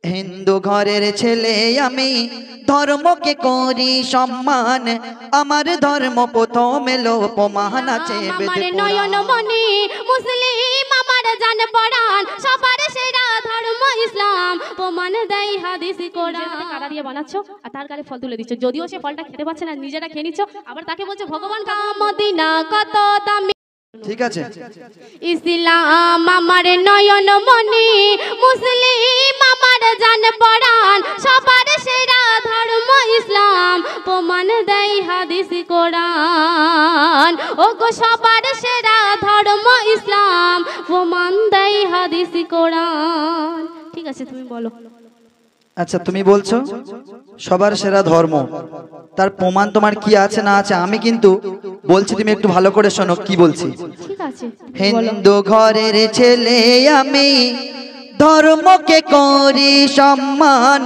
हिंदू घरेर छेले आमी धर्मके करी सम्मान आमार धर्म प्रथम एलो प्रमाण आछे बेदे नयन मणि मुसलिम आमार जान परान सबार सेरा धर्म इस्लाम प्रमाण देय हादिस कुरान कादा दिये बानाচ্ছো আর তার গালে ফল তুলে দিচ্ছ যদিও সে ফলটা খেতে পাচ্ছে না নিজেরা খেয়ে নিচ্ছ আবার তাকে বলছো ভগবান কা মদিনা কত দামি ठीक है इस्लाम आमार नयन मणि मुसलिम आमार जान परान सबार सेरा धर्म इस्लाम प्रमाण देय हादिस कुरान ओगो सबार सेरा धर्म इस्लाम प्रमाण देय हादिस कुरान ठीक है तुम बोलो अच्छा তুমি বলছো সবার সেরা ধর্ম তার প্রমাণ তোমার কি আছে না আছে আমি কিন্তু বলছি তুমি একটু ভালো করে শোনো কি বলছি ঠিক আছে হিন্দু ঘরের ছেলে আমি ধর্মকে করি সম্মান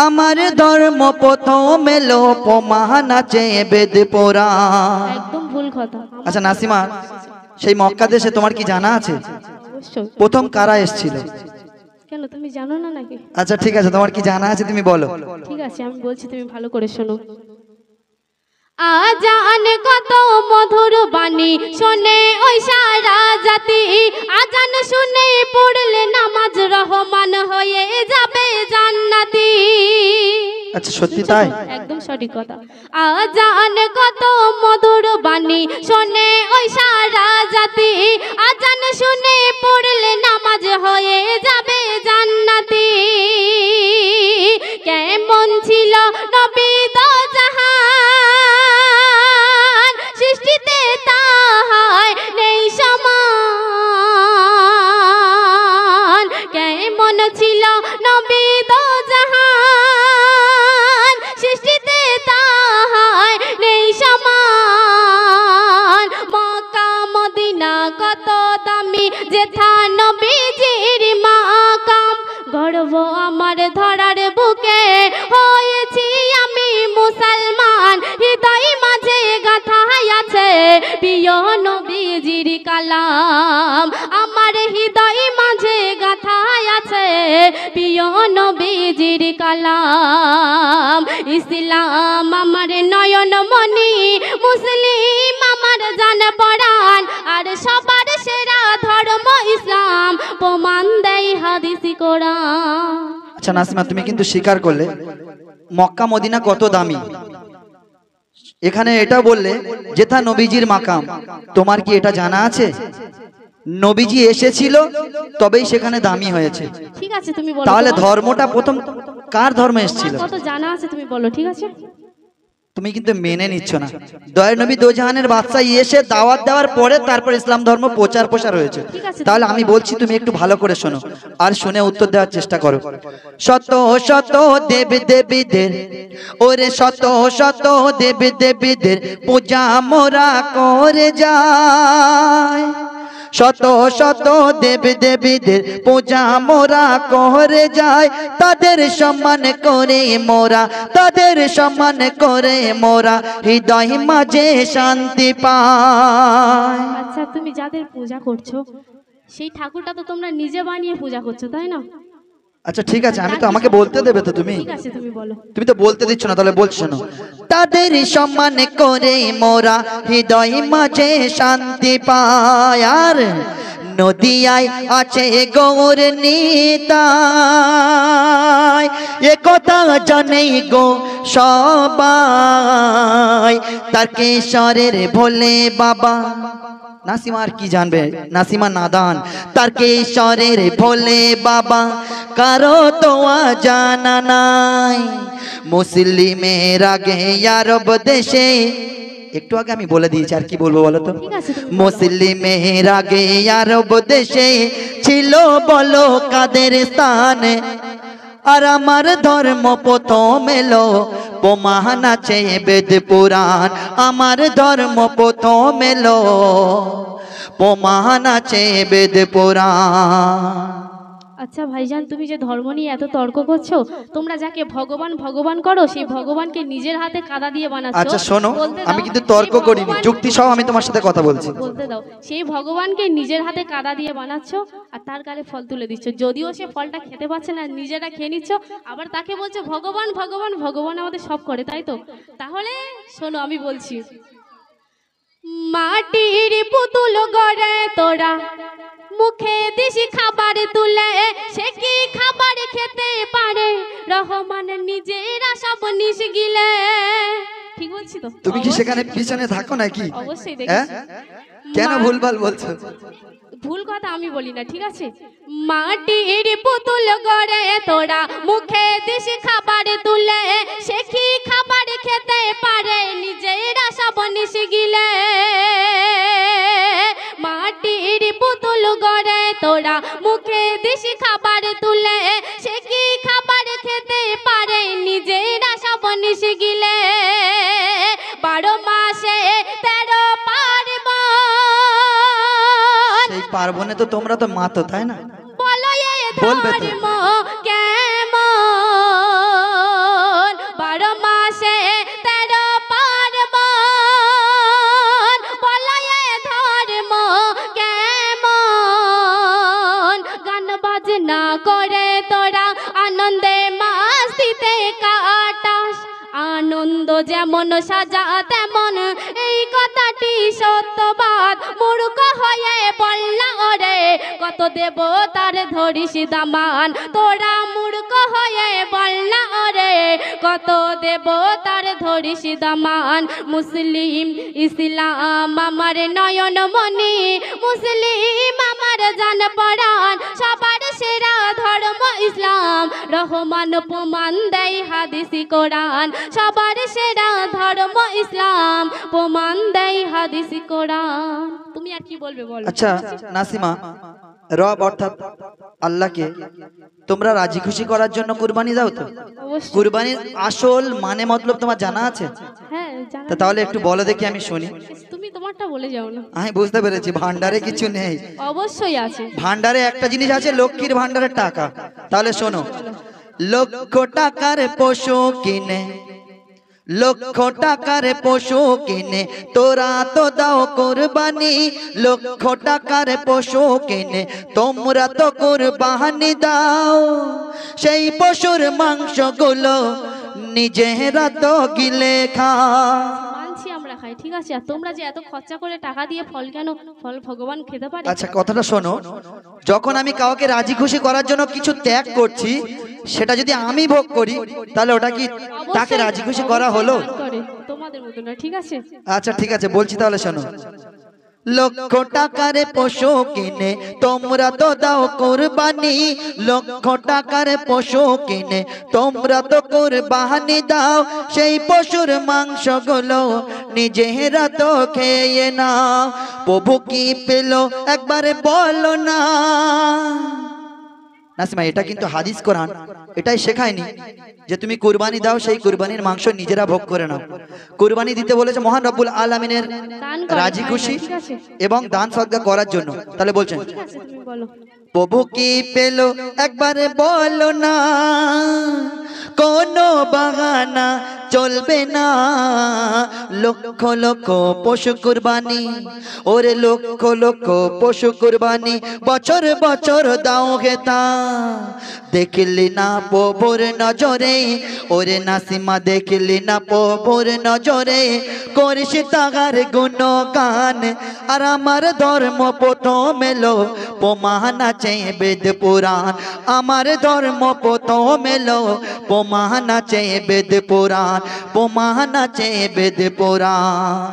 আমার ধর্ম প্রথম এলো প্রমাণ আছে বেদ পুরাণ একদম ভুল কথা আচ্ছা নাসিমা সেই মক্কা দেশে তোমার কি জানা আছে অবশ্যই প্রথম কারা এসেছিল কেন তুমি জানো না নাকি আচ্ছা ঠিক আছে তোমার কি জানা আছে তুমি বলো ঠিক আছে আমি বলছি তুমি ভালো করে শোনো আজান কত মধুর বাণী শুনে ওই সারা জাতি আজান শুনে পড়লে নামাজ রহমান হয়ে যাবে জান্নাতি আচ্ছা সত্যি তাই একদম সঠিক কথা আজান কত মধুর বাণী শুনে ওই সারা জাতি আজান শুনে পড়লে নামাজ হয়ে যাবে জান্নাতি কেমন ছিল নবী দো জাহান সৃষ্টিতে তাহার নেই সমান কেমন ছিল নবী দো জাহান সৃষ্টিতে তাহার নেই সমান মক্কা মদিনা কত দামি যেথা নবীজির মাকাম গর্ব আমার ধরার বুকে হয়েছি আমি মুসলমান হৃদয় মাঝে গাথা আছে প্রিয় নবীজির কালাম আমার হৃদয় মাঝে গাথা আছে প্রিয় নবীজির কালাম ইসলাম আমার নয়ন মণি মুসলিম আমার জান পরান আর সবার সেরা ধর্ম ইসলাম প্রমাণ দেয় হাদিস কোরআন আচ্ছা নাসিমা তুমি কিন্তু স্বীকার করলে মক্কা মদিনা কত দামি এখানে এটা বললে যেথা নবীজির মাকাম তোমার কি এটা জানা আছে নবীজি এসেছিল তবেই সেখানে দামি হয়েছে ঠিক আছে তুমি বলো তাহলে ধর্মটা প্রথম কার ধর্ম এসেছিল কত জানা আছে তুমি বলো ঠিক আছে তুমি কিন্তু মেনে নিচ্ছ না দয়ার নবী দোজাহানের বাদশা এসে দাওয়াত দেওয়ার পরে তারপর ইসলাম ধর্ম প্রচার প্রসার হয়েছে তাহলে আমি বলছি তুমি একটু ভালো করে শোনো আর শুনে উত্তর দেওয়ার চেষ্টা করো শত শত দেব দেবীদের ওরে শত শত দেব দেবীদের পূজা মোরা করে যায় শত শত দেব দেবীদের পূজা মোরা করে যায় তাদের সম্মান করে মোরা তাদের সম্মান করে মোরা হৃদয় মাঝে শান্তি পায় আচ্ছা তুমি যাদের পূজা করছো সেই ঠাকুরটা তো তোমরা নিজে বানিয়ে পূজা করছো তাই না আচ্ছা ঠিক আছে আমি তো আমাকে বলতে দেবে তো তুমি ঠিক আছে তুমি বলো তুমি তো বলতে দিচ্ছ না তাহলে বলছো না তাদের সম্মান করে মোরা হৃদয় মাঝে শান্তি পায় আর নদিয়ায় আছে গৌর নিতাই এ কথা জানে গো সবাই তারকেশ্বরের ভোলে বাবা নাসিমা আর কি জানবে নাসিমা নাদান তারকেশ্বরের ভোলে বাবা কারো তো জানা নাই মুসলিমের আগে আরব দেশে একটু আগে আমি বলে দিয়েছি আর কি বলবো বলো তো মুসলিমের আগে আরব দেশে ছিল বলো কাদের স্থান আর আমার ধর্ম প্রথম এলো প্রমাণ আছে বেদ পুরাণ আমার ধর্ম প্রথম এলো প্রমাণ আছে বেদ পুরাণ আচ্ছা ভাইজান, তুমি যে ধর্ম নিয়ে এত তর্ক করছো, তোমরা যাকে ভগবান ভগবান করো সেই ভগবানকে নিজের হাতে কাদা দিয়ে বানাচ্ছো। আচ্ছা শোনো, বলতে দাও, আমি কিন্তু তর্ক সেই করিনি, ভগবান- যুক্তি সহ আমি তোমার সাথে কথা বলছি। বলতে দাও, সেই ভগবানকে নিজের হাতে কাদা দিয়ে বানাচ্ছো আর তার গালে ফল তুলে দিচ্ছ, যদিও সে ফলটা খেতে পাচ্ছে না, নিজেরা খেয়ে নিচ্ছ, আবার তাকে বলছো ভগবান ভগবান, ভগবান আমাদের সব করে, তাই তো? তাহলে শোনো আমি বলছি, মাটির পুতুল গড়ে তোরা, মুখে দিশি খাবার তুলে, সে কি খাবার খেতে পারে? রহমান নিজেরা সব নিশ গিলে। ঠিক বলছি তো? তুমি কি সেখানে পিছনে থাকো নাকি? অবশ্যই হ্যাঁ? দেখেছি। কেন ভুলভাল বলছো? ভুল কথা আমি বলি না, ঠিক আছে? মাটির পুতুল গড়ে তোরা, মুখে দিশি খাবার তুলে, সে কি খাবার খেতে পারে? নিজেরা সব নিশ গিলে। মাটির পুতুল গড়ে তোরা, মুখে দিশি খাবার তুলে, সে কি খাবার খেতে পারে? নিজেরা সব নিশ গিলে। 12 মাসে 13 পার্বণ, সেই পার্বণে তো তোমরা তো মাতো, তাই না? বলো এ বলবে তো। ধর্ম কেমন? 12 মাসে 13 পার্বণ, বলো এ ধর্ম কেমন? গান বাজনা করে তোরা, আনন্দে মাস্তিতে কাটাস, আনন্দ যেমন সাজা তেমন, এই কথাটি সত্যবাদ। মূর্খ হয়ে বললা ওরে, কত দেব তার ধরিস দামান? তোরা মূর্খ হয়ে বললা ওরে, কত দেব তার ধরিস দামান? মুসলিম ইসলাম আমার নয়ন মনি, মুসলিম আমার জান পরাণ, সবার সেরা ধর্ম ইসলাম। রহমান প্রমাণ দেয় হাদিসি কোরআন, সবার সেরা ধর্ম ইসলাম, প্রমাণ দেয় হাদিসি কোরআন। তুমি আর কি বলবে বলো? আচ্ছা নাসিমা, রব অর্থাৎ আল্লাহকে তোমরা রাজি খুশি করার জন্য কুরবানি দাও তো? অবশ্যই। কুরবানির আসল মানে মতলব তোমার জানা আছে? হ্যাঁ জানা। তা তাহলে একটু বলো দেখি, আমি শুনি। তুমি তোমারটা বলে যাও না। আমি বুঝতে পেরেছি, ভান্ডারে কিছু নেই। অবশ্যই আছে। ভান্ডারে একটা জিনিস আছে, লক্ষ্মীর ভান্ডারের টাকা। তাহলে শোনো, লক্ষ টাকার পশু কিনে, লক্ষ টাকার পশু কিনে তোরা তো দাও কুরবানি, লক্ষ টাকার পশু কিনে তোমরা তো কুরবানি দাও। সেই পশুর মাংসগুলো নিজেরা তো গিলে খাও। মানছি আমরা খাই, ঠিক আছে, আর তোমরা যে এত খরচা করে টাকা দিয়ে ফল, কেন ফল ভগবান খেতে পারে? আচ্ছা কথাটা শোনো, যখন আমি কাউকে রাজি খুশি করার জন্য কিছু ত্যাগ করছি, সেটা যদি আমি ভোগ করি, তাহলে ওটা কি তাকে রাজি খুশি করা হলো? করে তোমাদের মতো না, ঠিক আছে? আচ্ছা ঠিক আছে বলছি, তাহলে শোনো, লক্ষ টাকার পশু কিনে তোমরা তো দাও কুরবানি, লক্ষ টাকার পশু কিনে তোমরা তো কুরবানি দাও। সেই পশুর মাংসগুলো নিজেরা তো খেয়ে নাও। প্রভু কি পেল একবার বলো না? নাসিমা, এটা কিন্তু হাদিস কোরআন এটাই শেখায়নি যে তুমি কুরবানি দাও, সেই কুরবানির মাংস নিজেরা ভোগ করে নাও। কুরবানি দিতে বলেছে মহান রব্বুল আলামিনের রাজি খুশি এবং দান সদকা করার জন্য। তাহলে বলছেন, ঠিক আছে, তুমি বলো। প্রভু কি পেল একবারে বলো না? কোনো বাহানা চলবে না। লক্ষ লক্ষ পশু কুরবানি, ওরে লক্ষ লক্ষ পশু কুরবানি বছর বছর দাও হেতা। দেখলি না প্রভুর নজরে, ওরে নাসিমা দেখলি না প্রভুর নজরে, করিস তাহার গুণগান। আর আমার ধর্ম প্রথম এলো প্রমাণ আছে বেদ পুরাণ, আমার ধর্ম প্রথম এলো প্রমাণ আছে বেদ পুরাণ, প্রমাণ আছে বেদ পুরাণ।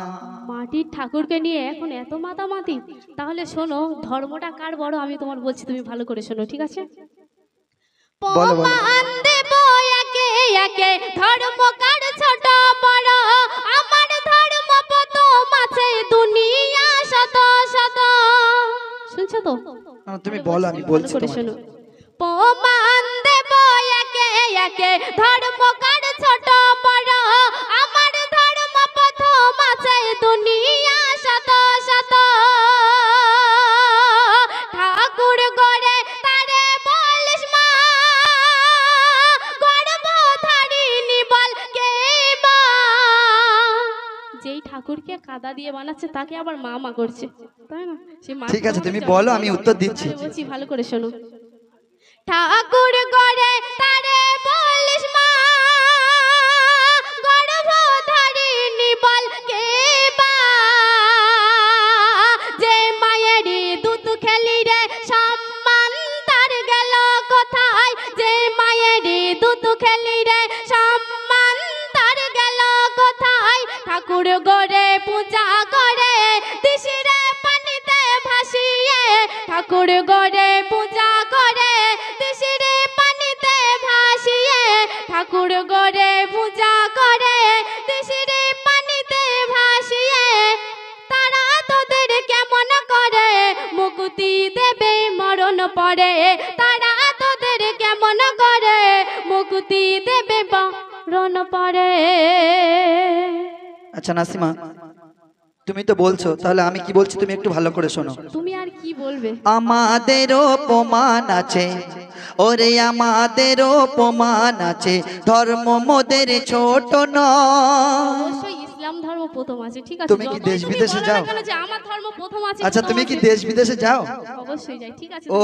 মাটির ঠাকুরকে নিয়ে এখন এত মাতামাতি, তাহলে শোনো ধর্মটা কার বড় আমি তোমার বলছি, তুমি ভালো করে শোনো, ঠিক আছে? বলো, বলো। প্রমাণ দেব একে একে, ধর্ম কার ছোট বড়, আমার ধর্ম প্রথম আছে দুনিয়া শত শত। শুনছো তো? তুমি বলো, আমি বলছি করে তোমায়। শোনো, প্রমাণ দেব একে একে, ধর্ম কার ছোট বড়, আমার ধর্ম প্রথম আছে দুনিয়া শত শত। ঠাকুর গড়ে তারে বলে ঠাকুরকে কাদা দিয়ে বানাচ্ছে, তাকে আবার মা মা করছে, তাই না? ঠিক আছে, তুমি বলো, আমি উত্তর দিচ্ছি। বলছি, ভালো করে শোনো। ঠাকুর গড়ে তারে বলিস মা, গর্ভধারিণী বল কে বা, যে মায়েরই দুধ খেলি রে সম্মান তার গেল কোথায়, যে মায়েরই দুধ খেলি রে সম্মান তার গেল কোথায়। ঠাকুর গড়ে পূজা করে দিশিরে পানিতে ভাসিয়ে, ঠাকুর গড়ে পূজা করে দিশিরে পানিতে ভাসিয়ে, ঠাকুর গড়ে পূজা করে দিশিরে পানিতে ভাসিয়ে। তারা তোদের কেমন করে মুক্তি দেবে মরণ পরে, তারা তোদের কেমন করে মুক্তি দেবে মরণ পরে। আচ্ছা নাসিমা, তুমি তো বলছো, তাহলে আমি কি বলছি তুমি একটু ভালো করে শোনো। তুমি আর কি বলবে? আমাদেরও প্রমাণ আছে, ওরে আমাদেরও প্রমাণ আছে, ধর্ম মোদের ছোট নয়। অবশ্যই ইসলাম ধর্ম প্রথম আছে, ঠিক আছে। তুমি কি দেশ বিদেশে যাও? আমার ধর্ম প্রথম আছে। আচ্ছা, তুমি কি দেশ বিদেশে যাও? অবশ্যই যাই, ঠিক আছে। ও,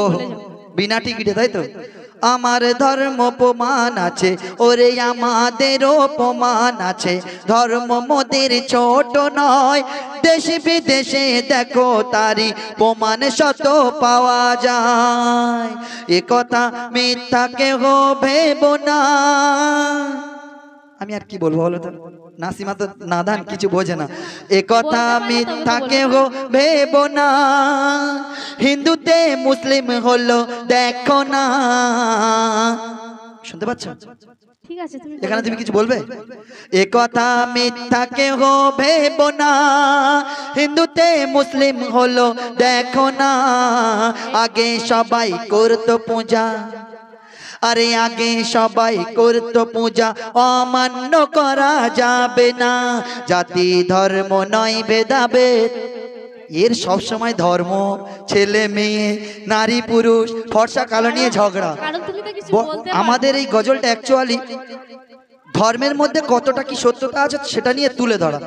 বিনা টিকিটে, তাই তো? আমার ধর্ম প্রমাণ আছে, ওরে আমাদেরও প্রমাণ আছে, ধর্ম মোদের ছোট নয়। দেশ বিদেশে দেখো তারি প্রমাণ শত পাওয়া যায়, এ কথা মিথ্যা কেহ ভেবো না। আমি আর কি বলবো বলো তো, নাসিমা তো নাদান, কিছু বোঝে না। এ কথা মিথ্যা কেহ ভেবো না, হিন্দুতে মুসলিম হলো দেখো না। শুনতে পাচ্ছ? ঠিক আছে, এখানে তুমি কিছু বলবে? এ কথা মিথ্যা কেহ ভেবো না, হিন্দুতে মুসলিম হলো দেখো না। আগে সবাই করতো পূজা, আরে আগে সবাই করতো পূজা, অমান্য করা যাবে না। জাতি ধর্ম নয় ভেদাভেদ, এর সব সময় ধর্ম, ছেলে মেয়ে, নারী পুরুষ, ফর্সা কালো নিয়ে ঝগড়া। আমাদের এই গজলটা অ্যাকচুয়ালি ধর্মের মধ্যে কতটা কি সত্যতা আছে সেটা নিয়ে তুলে ধরা।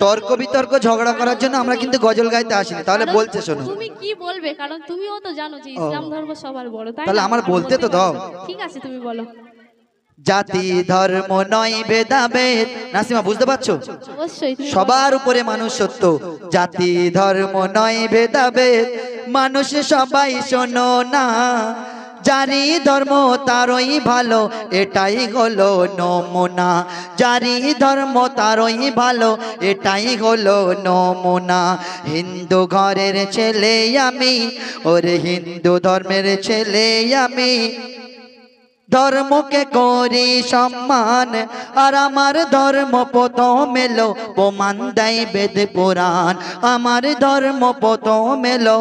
তর্ক বিতর্ক ঝগড়া করার জন্য আমরা কিন্তু গজল গাইতে আসিনি। তাহলে বলতে শোনো, তুমি কি বলবে, কারণ তুমিও তো জানো যে ইসলাম ধর্ম সবার বড়, তাই? তাহলে আমার বলতে তো দাও। ঠিক আছে, তুমি বলো। জাতি ধর্ম নয় ভেদাভেদ, নাসিমা বুঝতে পারছো? অবশ্যই, সবার উপরে মানুষ সত্য, জাতি ধর্ম নয় ভেদাভেদ, মানুষ সবাই শোনো না। যারি ধর্ম তারই ভালো, এটাই হলো নমুনা। যারি ধর্ম তারই ভালো, এটাই হলো নমুনা। হিন্দু ঘরের ছেলে আমি, ওরে হিন্দু ধর্মের ছেলে আমি, ধর্মকে করি সম্মান, আর আমার ধর্ম প্রথম এলো, প্রমাণ দেয় বেদ পুরাণ। আমার ধর্ম প্রথম এলো,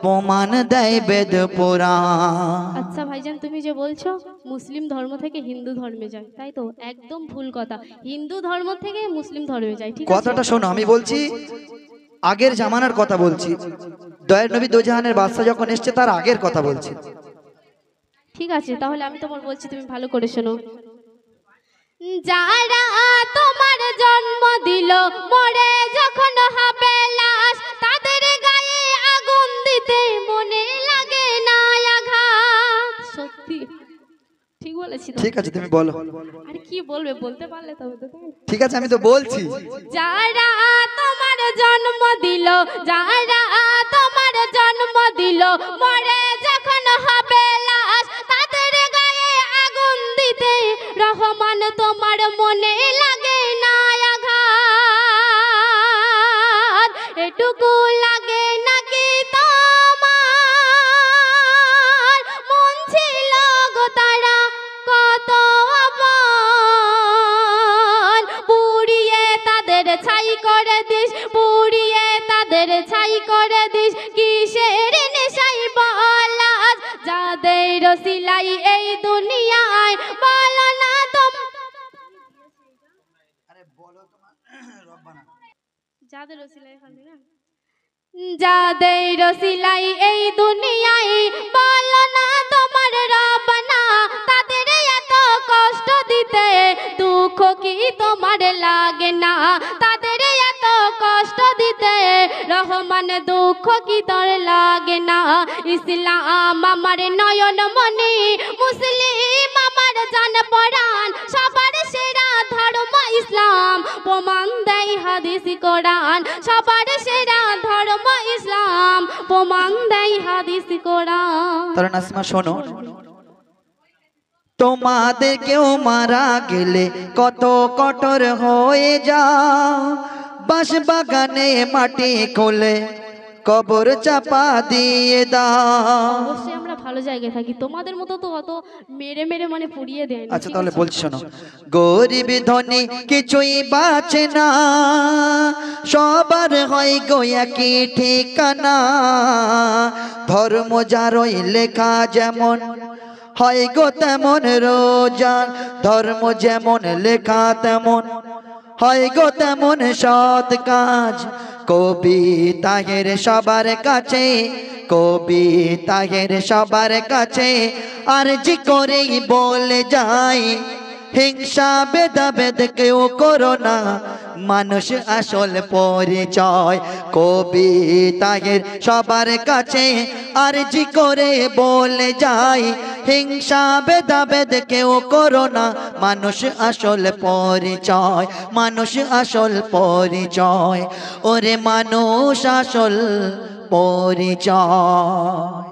প্রমাণ দেয় বেদ পুরাণ। আচ্ছা ভাইজান, তুমি যে বলছো মুসলিম ধর্ম থেকে হিন্দু ধর্মে যায়, তাই তো? একদম ভুল কথা। হিন্দু ধর্ম থেকে মুসলিম ধর্মে যায়, ঠিক আছে? কথাটা শোনো, আমি বলছি আগের জামানার কথা বলছি, দয়ার নবী দোজাহানের বাদশা যখন এসছে তার আগের কথা বলছি। ঠিক আছে, তাহলে আমি তোমার বলছি, তুমি ভালো করে শোনো। যারা তোমার জন্ম দিল, মরে যখন হবে লাশ, তাদের গায়ে আগুন দিতে মনে লাগে না আঘাত। সত্যি ঠিক বলেছি তো? ঠিক আছে, তুমি বলো। আর কি বলবে, বলতে পারলে তবে তো। ঠিক আছে, আমি তো বলছি। যারা তোমার জন্ম দিল, যারা তোমার জন্ম দিল, মরে যখন হবে লাশ, তাদের গায়ে আগুন দিতে রহমান তোমার মনে লাগে না আঘাত। এটুকু লাগে নাকি তোমার, মন ছিল গো তারা কত আপন, পুড়িয়ে তাদের ছাই করে দিস, পুড়িয়ে তাদের ছাই করে দিস, কিসের নেশাই বল আজ, যাদের সিলাই এই দুনিয়ায় বলো না তোম, যাদের সিলাই না, যাদের সিলাই এই দুনিয়ায় বলো না তোমার রবনা, তাদের এত কষ্ট দিতে দুঃখ কি তোমার লাগে না, তাদের এত মনে দুঃখ কি তোর লাগে না ইসলাম আমার নয়ন মনে মুসলিম আমার জান পরাণ সবার সেরা ধর্ম ইসলাম প্রমাণ দেয় হাদিস কোরআন সবার সেরা ধর্ম ইসলাম প্রমাণ দেয় হাদিস কোরআন। তাহলে নাসিমা শোনো, তোমাদের কেউ মারা গেলে কত কঠোর হয়ে যাও, বাঁশ বাগানে মাটি খোলে কবর চাপা দিয়ে দাও। অবশ্যই আমরা ভালো জায়গায় থাকি, তোমাদের মতো তো অত মেরে মেরে মানে পুড়িয়ে দেয় না। আচ্ছা তাহলে বলছি শোনো, গরিব ধনী কিছুই বাঁচে না, সবার হয় গো একই ঠিকানা। ধর্ম যারই লেখা যেমন হয় গো তেমন রোজা, ধর্ম যেমন লেখা তেমন হয় গো তেমন সৎ কাজ। কবি তাহের সবার কাছে, কবি তাহের সবার কাছে আরজি করেই বলে যাই, হিংসা ভেদাভেদ কেউ করো না, মানুষ আসল পরিচয়। কবি তাহের সবার কাছে আরজি করে বলে যাই, হিংসা ভেদাভেদ কেউ করো না, মানুষ আসল পরিচয়, মানুষ আসল পরিচয়, ওরে মানুষ আসল পরিচয়।